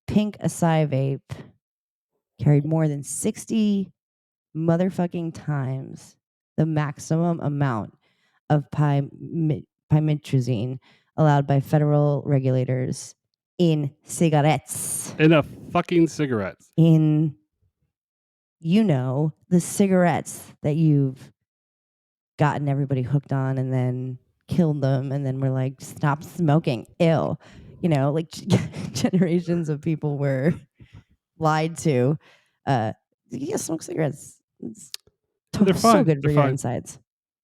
S3: Pink Acai Vape carried more than 60 motherfucking times the maximum amount of pymetrozine allowed by federal regulators in cigarettes.
S2: In a fucking cigarettes.
S3: In, the cigarettes that you've gotten everybody hooked on and then killed them, and then we're like, stop smoking, ew, like generations of people were lied to. Smoke cigarettes. It's
S2: They're
S3: so
S2: fine.
S3: good
S2: They're
S3: for your
S2: fine.
S3: insides.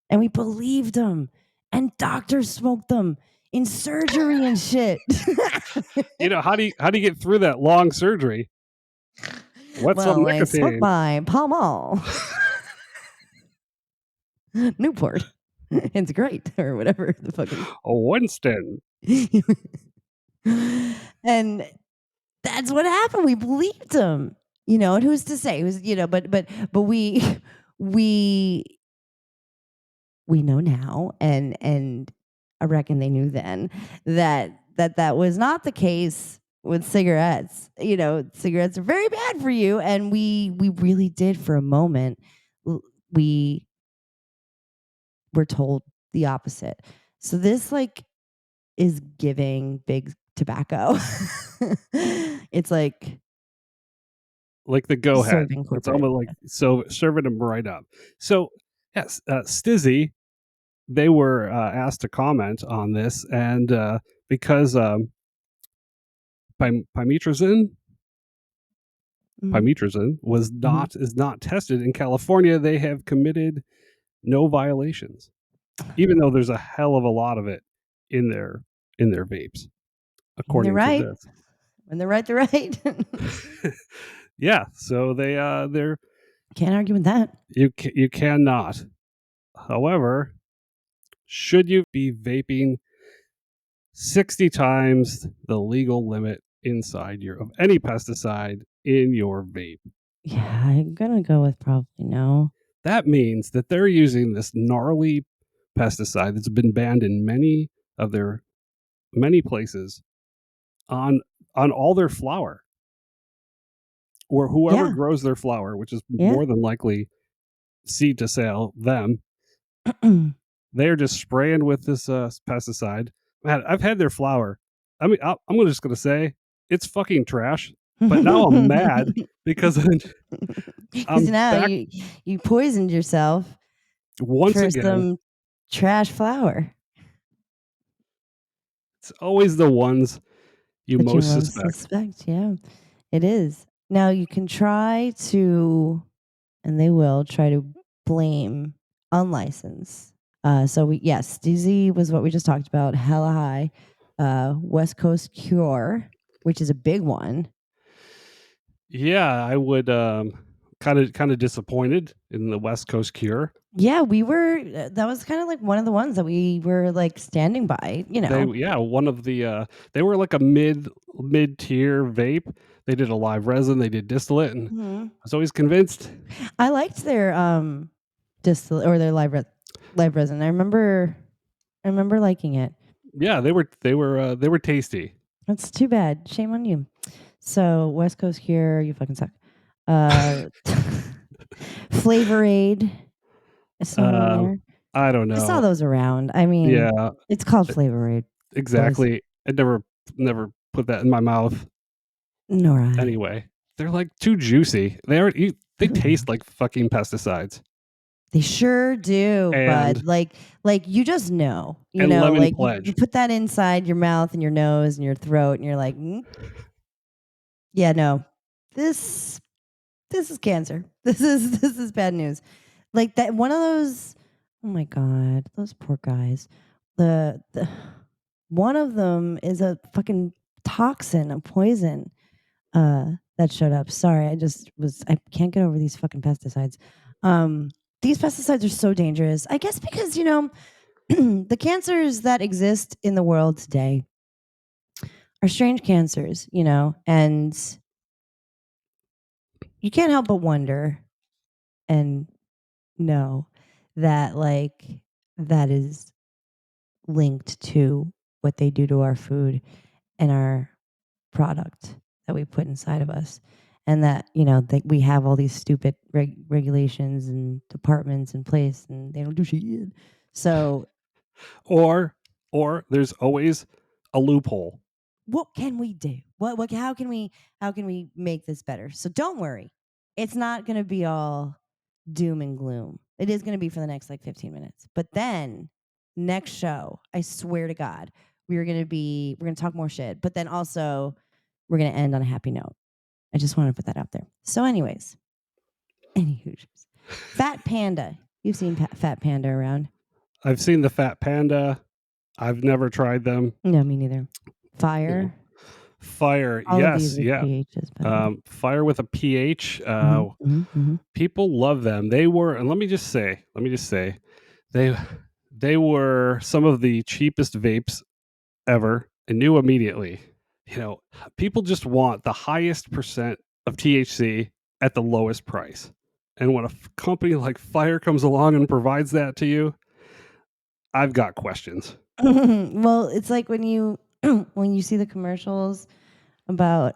S3: And we believed them. And doctors smoked them in surgery and shit.
S2: How do you get through that long surgery? What's some
S3: I smoked
S2: nicotine?
S3: my Pall Mall. Newport. It's great, or whatever the fucking
S2: Winston.
S3: And that's what happened. We believed him. And who's to say? But we know now, and I reckon they knew then that was not the case with cigarettes. Cigarettes are very bad for you, and we really did for a moment. We were told the opposite. So this is giving big tobacco. It's like
S2: the go ahead.
S3: serving
S2: It's
S3: corporate.
S2: almost like serving them right up. So yes, Stizzy, they were asked to comment on this, and because pymetrozine is not tested in California, they have committed no violations, even though there's a hell of a lot of it in their vapes, according
S3: They're right.
S2: to this.
S3: When they're right, they're right.
S2: Yeah, so they're
S3: Can't argue with that.
S2: You cannot. However, should you be vaping 60 times the legal limit inside of any pesticide in your vape?
S3: Yeah, I'm gonna go with probably no.
S2: That means that they're using this gnarly pesticide that's been banned in many places on all their flower, or whoever grows their flower, which is more than likely seed to sale them. They're just spraying with this pesticide. Man, I've had their flower. I mean, I'm just gonna say it's fucking trash. But now I'm mad because
S3: now you poisoned yourself
S2: once
S3: for
S2: again.
S3: Some trash flower.
S2: It's always the ones you most suspect.
S3: Yeah, it is. Now you can try to, and they will try to blame unlicensed. Stizzy was what we just talked about. Hella high. West Coast Cure, which is a big one.
S2: Yeah, I would kind of disappointed in the West Coast Cure.
S3: Yeah, we were. That was kind of like one of the ones that we were like standing by.
S2: One of the. They were like a mid tier vape. They did a live resin. They did distillate, and I was always convinced.
S3: I liked their distillate or their live resin. I remember liking it.
S2: Yeah, they were tasty.
S3: That's too bad. Shame on you. So West Coast Cure, you fucking suck. Flavor Aid. Is someone on there?
S2: I don't know.
S3: I saw those around. I mean, yeah, it's called Flavor Aid.
S2: Exactly. I never put that in my mouth.
S3: Nor I.
S2: Anyway, they're like too juicy. They taste like fucking pesticides.
S3: They sure do,
S2: and,
S3: but like you just know,
S2: like
S3: you put that inside your mouth and your nose and your throat, and you're like, yeah, no, this is cancer. This is bad news. Like that one of those. Oh my god, those poor guys. The one of them is a fucking toxin, a poison. That showed up. Sorry, I can't get over these fucking pesticides. These pesticides are so dangerous. I guess because, the cancers that exist in the world today are strange cancers, and you can't help but wonder and know that that is linked to what they do to our food and our product that we put inside of us. And that, we have all these stupid regulations and departments in place, and they don't do shit. So,
S2: or there's always a loophole.
S3: What can we do? How can we make this better? So don't worry, it's not going to be all doom and gloom. It is going to be for the next 15 minutes, but then next show, I swear to God, we're gonna talk more shit, but then also we're gonna end on a happy note. I just want to put that out there. So, anyways, Fat Panda. You've seen Fat Panda around?
S2: I've seen the Fat Panda. I've never tried them.
S3: No, me neither. Fire.
S2: Fire,
S3: All of
S2: yes,
S3: these with
S2: yeah.
S3: pHs, by the way.
S2: Fire with a pH.
S3: Mhm.
S2: People love them. They were, and let me just say, they were some of the cheapest vapes ever, and knew immediately. People just want the highest percent of THC at the lowest price. And when a company like Fire comes along and provides that to you, I've got questions.
S3: Well, it's like when you when you see the commercials about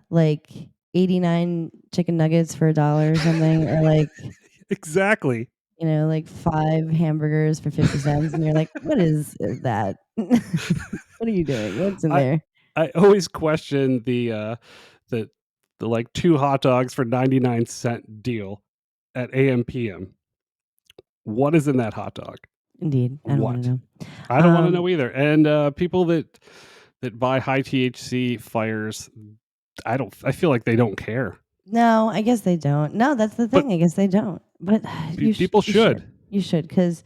S3: like 89 chicken nuggets for $1 or something, or like
S2: Exactly.
S3: like 5 hamburgers for 50 cents, and you're like, what is that? What are you doing? What's in there?
S2: I always question the like 2 hot dogs for 99-cent deal at AM/PM. What is in that hot dog?
S3: Indeed, I don't want
S2: What?
S3: to know.
S2: I don't want to know either. And people that buy high THC Fires, I feel like they don't care.
S3: No, I guess they don't. No, that's the thing. I guess they don't. But
S2: People should.
S3: You should, because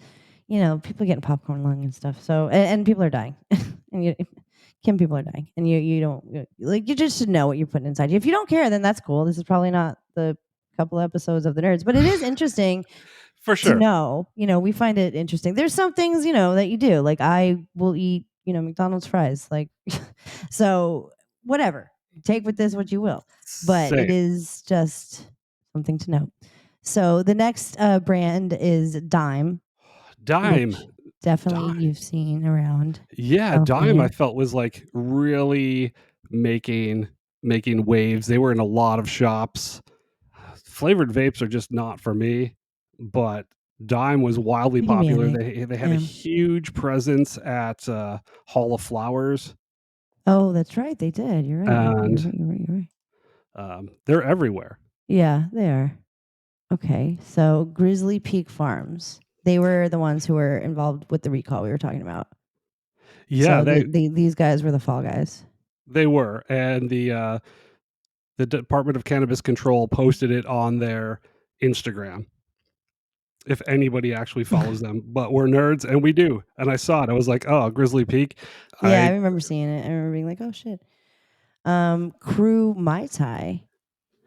S3: people getting popcorn lung and stuff. So and people are dying, and people are dying, and you don't you just should know what you're putting inside you. If you don't care, then that's cool. This is probably not the couple episodes of the Nerds, but it is interesting
S2: For sure.
S3: to know. We find it interesting. There's some things that you do. Like I will eat McDonald's fries. Like so whatever. Take with this what you will. But it is just something to know. So the next brand is Dime.
S2: Dime.
S3: Definitely
S2: Dime.
S3: you've seen around.
S2: Yeah,
S3: California.
S2: Dime I felt was like really making waves. They were in a lot of shops. Flavored vapes are just not for me, but Dime was wildly popular. They had a huge presence at Hall of Flowers.
S3: Oh, that's right. They did. You're right.
S2: And
S3: You're right.
S2: They're everywhere.
S3: Yeah, they are. Okay, so Grizzly Peak Farms. They were the ones who were involved with the recall we were talking about.
S2: Yeah,
S3: so these guys were the fall guys.
S2: They were, and the Department of Cannabis Control posted it on their Instagram. If anybody actually follows them, but we're nerds and we do. And I saw it. I was like, oh, Grizzly Peak.
S3: Yeah, I remember seeing it. I remember being like, oh shit. Crew Mai Tai.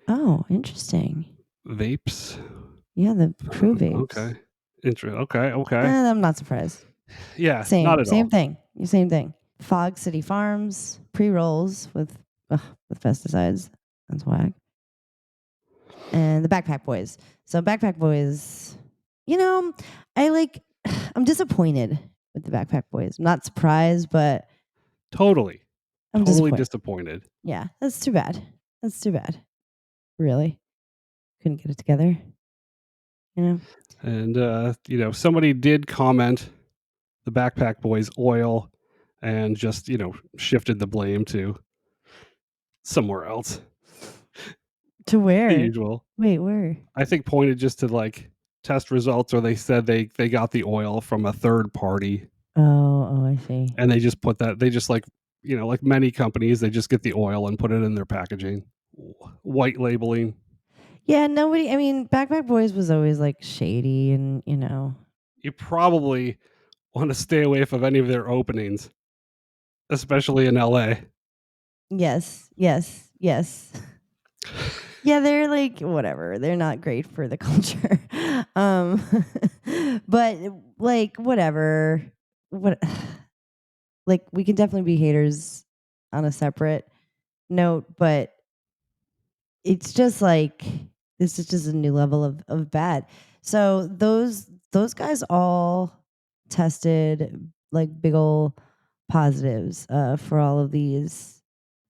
S3: Oh, interesting.
S2: Vapes.
S3: Yeah, the Crew vapes.
S2: Okay. Okay.
S3: I'm not surprised.
S2: Yeah,
S3: same,
S2: not at
S3: same
S2: all.
S3: thing. Same thing. Fog City Farms pre-rolls with pesticides. That's whack. And the Backpack Boys. So Backpack Boys, I'm disappointed with the Backpack Boys. I'm not surprised, but
S2: totally
S3: I'm
S2: disappointed.
S3: Yeah, that's too bad. Really, couldn't get it together.
S2: And somebody did comment the Backpack Boys oil, and just shifted the blame to somewhere else.
S3: To where?
S2: The usual.
S3: Wait, where?
S2: I think pointed just to like test results, or they said they got the oil from a third party.
S3: Oh, I see.
S2: And they just put that. They just like many companies, they just get the oil and put it in their packaging, white labeling.
S3: Yeah, nobody. I mean, Backpack Boys was always like shady, and
S2: you probably want to stay away from any of their openings, especially in LA.
S3: Yes. Yeah, they're like whatever. They're not great for the culture. But like whatever. Like we can definitely be haters on a separate note, but it's just like this is just a new level of bad. So those guys all tested like big ol' positives for all of these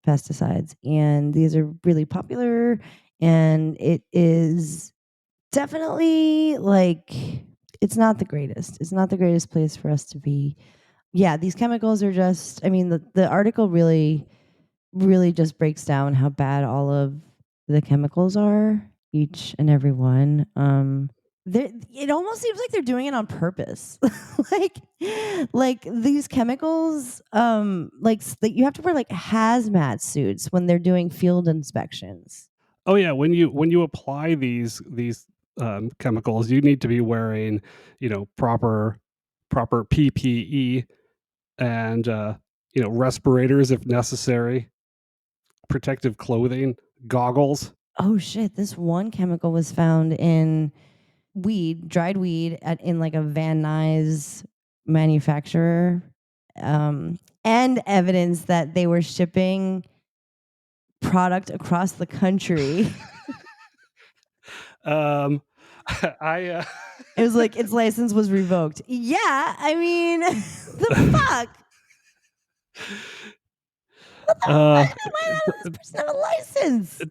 S3: pesticides, and these are really popular, and it is definitely like it's not the greatest. It's not the greatest place for us to be. Yeah, these chemicals are just, I mean, the article really just breaks down how bad all of the chemicals are, each and every one. it almost seems like they're doing it on purpose. like these chemicals, like you have to wear like hazmat suits when they're doing field inspections.
S2: Oh yeah, when you apply these chemicals, you need to be wearing, proper PPE and respirators if necessary, protective clothing, goggles.
S3: Oh shit, this one chemical was found in dried weed in like a Van Nuys manufacturer, and evidence that they were shipping product across the country.
S2: I
S3: It was like its license was revoked. Yeah, I mean, the fuck? Why does this person have a license?
S2: It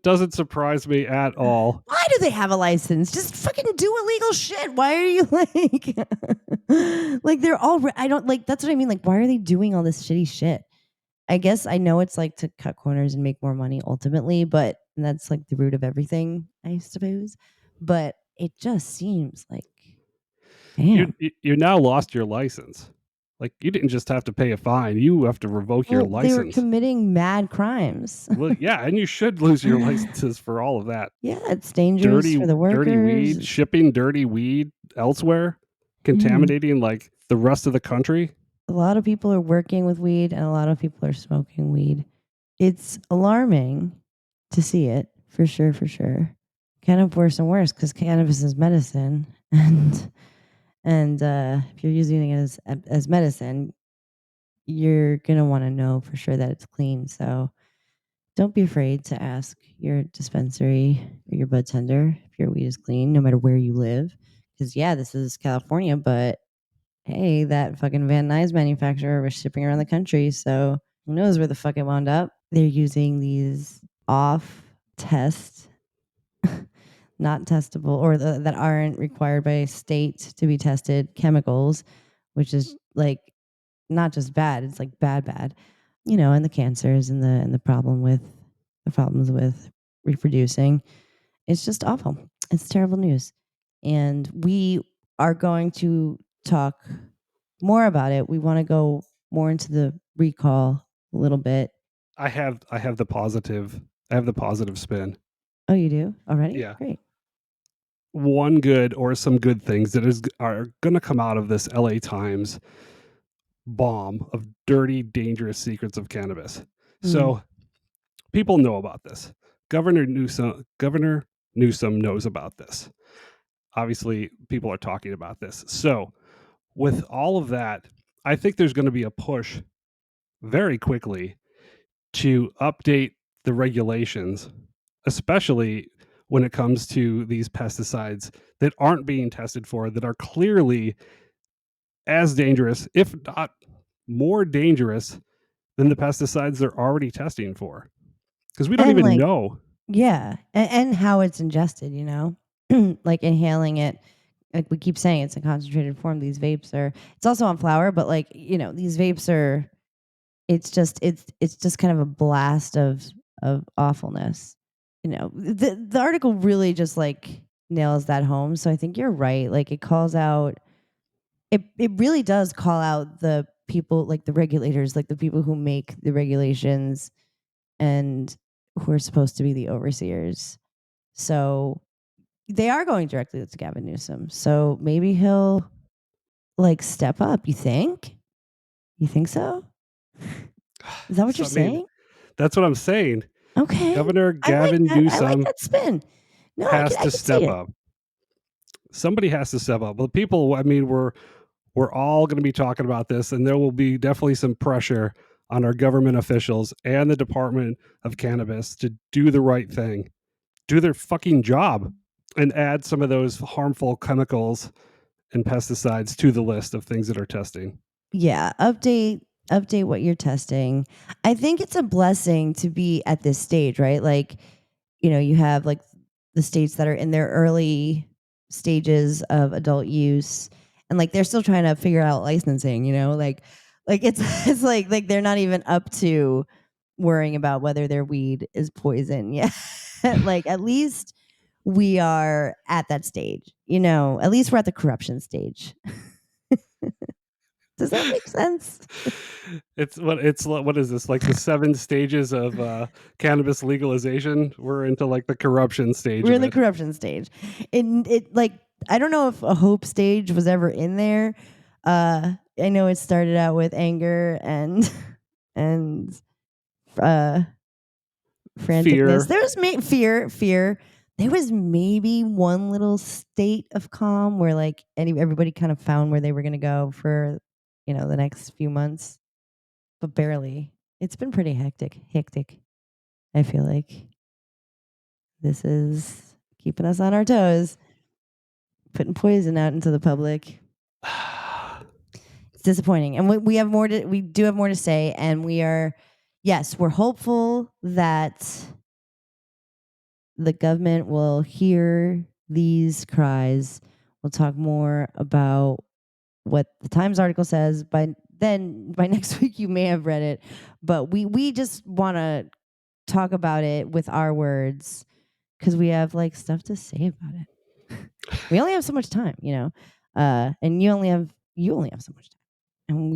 S2: doesn't surprise me at all.
S3: Why do they have a license? Just fucking do illegal shit. Why are you like they're all I don't like that's what I mean, like why are they doing all this shitty shit? I guess I know it's like to cut corners and make more money ultimately, but that's like the root of everything, I suppose. But it just seems like damn.
S2: You now lost your license. Like you didn't just have to pay a fine; you have to revoke your
S3: Well, they were
S2: license.
S3: committing mad crimes.
S2: Well, yeah, and you should lose your licenses for all of that.
S3: Yeah, it's dangerous for the workers.
S2: Dirty weed, shipping dirty weed elsewhere, contaminating like the rest of the country.
S3: A lot of people are working with weed and a lot of people are smoking weed. It's alarming to see it, for sure, for sure. Kind of worse and worse because cannabis is medicine, and if you're using it as medicine, you're gonna want to know for sure that it's clean. So don't be afraid to ask your dispensary or your bud tender if your weed is clean, no matter where you live. Because yeah, this is California, but hey, that fucking Van Nuys manufacturer was shipping around the country, so who knows where the fuck it wound up. They're using these off-test, not testable, or that aren't required by state to be tested chemicals, which is like not just bad, it's like bad. And the cancers and the problems with reproducing. It's just awful. It's terrible news. And we are going to talk more about it. We want to go more into the recall a little bit.
S2: I have the positive. I have the positive spin.
S3: Oh, you do already?
S2: Yeah.
S3: Great.
S2: One good or some good things that are going to come out of this LA Times bomb of dirty, dangerous secrets of cannabis. So people know about this. Governor Newsom knows about this. Obviously, people are talking about this. So with all of that, I think there's going to be a push very quickly to update the regulations, especially when it comes to these pesticides that aren't being tested for, that are clearly as dangerous, if not more dangerous than the pesticides they're already testing for. Because we don't even know.
S3: Yeah. And how it's ingested, like inhaling it. Like we keep saying, it's a concentrated form. These vapes it's also on flower, but these vapes are, it's just kind of a blast of awfulness. The article really just like nails that home. So I think you're right. Like it calls out, it really does call out the people, like the regulators, like the people who make the regulations and who are supposed to be the overseers. So they are going directly to Gavin Newsom. So maybe he'll like step up. You think? You think so? Is that what you're saying?
S2: That's what I'm saying.
S3: Okay.
S2: Governor Gavin Newsom
S3: I like that spin. No,
S2: has to step up. Somebody has to step up. Well, people, we're all going to be talking about this, and there will be definitely some pressure on our government officials and the Department of Cannabis to do the right thing, do their fucking job, and add some of those harmful chemicals and pesticides to the list of things that are testing.
S3: Yeah, update what you're testing. I think it's a blessing to be at this stage, right? Like, you have like the states that are in their early stages of adult use, and like they're still trying to figure out licensing, like it's like they're not even up to worrying about whether their weed is poison yet. Like at least we are at that stage. At least we're at the corruption stage. Does that make sense?
S2: What is this, like the 7 stages of cannabis legalization? We're into like the corruption stage.
S3: We're in the corruption stage. It like, I don't know if a hope stage was ever in there. I know it started out with anger and franticness. There was fear. There was maybe one little state of calm where like everybody kind of found where they were going to go for the next few months, but barely. It's been pretty hectic. I feel like this is keeping us on our toes, putting poison out into the public. It's disappointing, and we do have more to say, and we're hopeful that the government will hear these cries. We'll talk more about what the Times article says. By next week, you may have read it, but we just want to talk about it with our words because we have like stuff to say about it. We only have so much time, and you only have so much time, and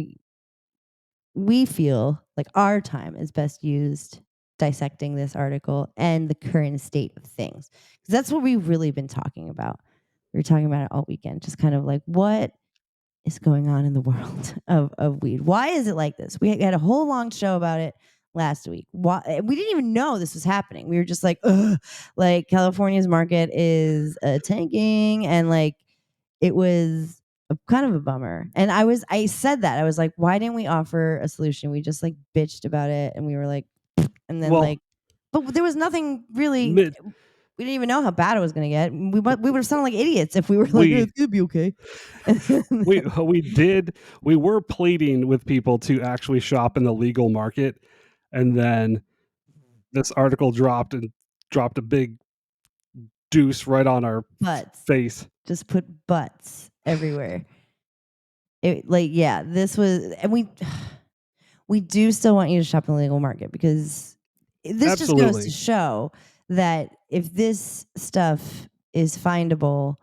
S3: we feel like our time is best used dissecting this article and the current state of things. Because that's what we've really been talking about. We were talking about it all weekend, just kind of like what is going on in the world of weed. Why is it like this? We had a whole long show about it last week. Why we didn't even know this was happening. We were just like, ugh, like California's market is tanking, and like it was kind of a bummer. And I said that I was like, why didn't we offer a solution? We just like bitched about it, and we were like, and then but there was nothing really. We didn't even know how bad it was going to get. We would have sounded like idiots if we were like, it's going to be okay.
S2: We were pleading with people to actually shop in the legal market, and then this article dropped a big deuce right on our face.
S3: Just put butts everywhere. This was, and we do still want you to shop in the legal market because this just goes to show that if this stuff is findable,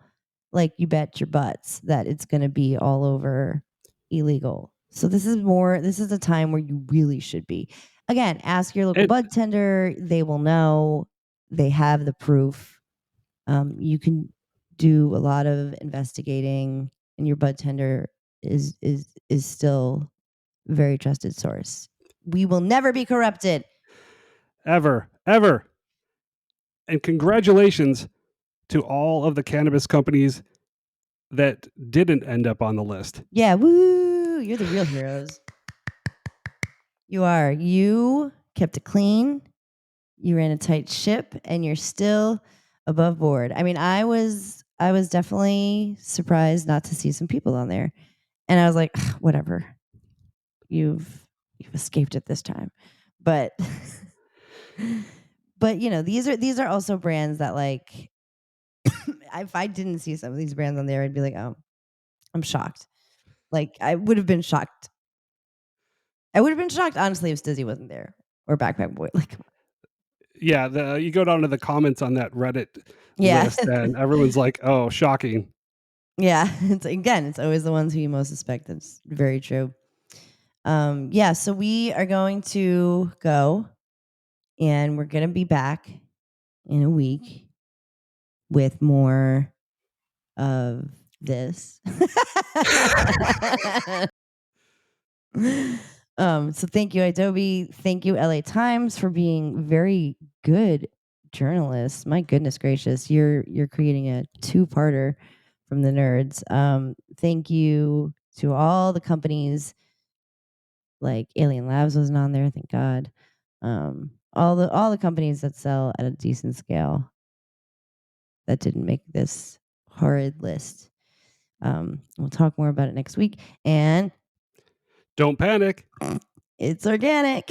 S3: like you bet your butts that it's going to be all over illegal. So this is a time where you really should be. Again, ask your local bud tender. They will know. They have the proof. You can do a lot of investigating, and your bud tender is still a very trusted source. We will never be corrupted.
S2: Ever. And congratulations to all of the cannabis companies that didn't end up on the list.
S3: Yeah, woo! You're the real heroes. You are. You kept it clean. You ran a tight ship, and you're still above board. I mean, I was definitely surprised not to see some people on there, and I was like, whatever. You've escaped it this time, but these are also brands that like. If I didn't see some of these brands on there, I'd be like, oh, I'm shocked. Like I would have been shocked. Honestly, if Stizzy wasn't there or Backpack Boy. Like,
S2: yeah, you go down to the comments on that Reddit list, and everyone's like, "Oh, shocking."
S3: Yeah, it's always the ones who you most suspect. That's very true. So we are going to go, and we're gonna be back in a week with more of this. So thank you, idobi. Thank you, LA Times, for being very good journalists. My goodness gracious, you're creating a 2-parter from the nerds. Thank you to all the companies, like Alien Labs wasn't on there, thank God. All the companies that sell at a decent scale that didn't make this horrid list. We'll talk more about it next week, and
S2: don't panic.
S3: It's organic.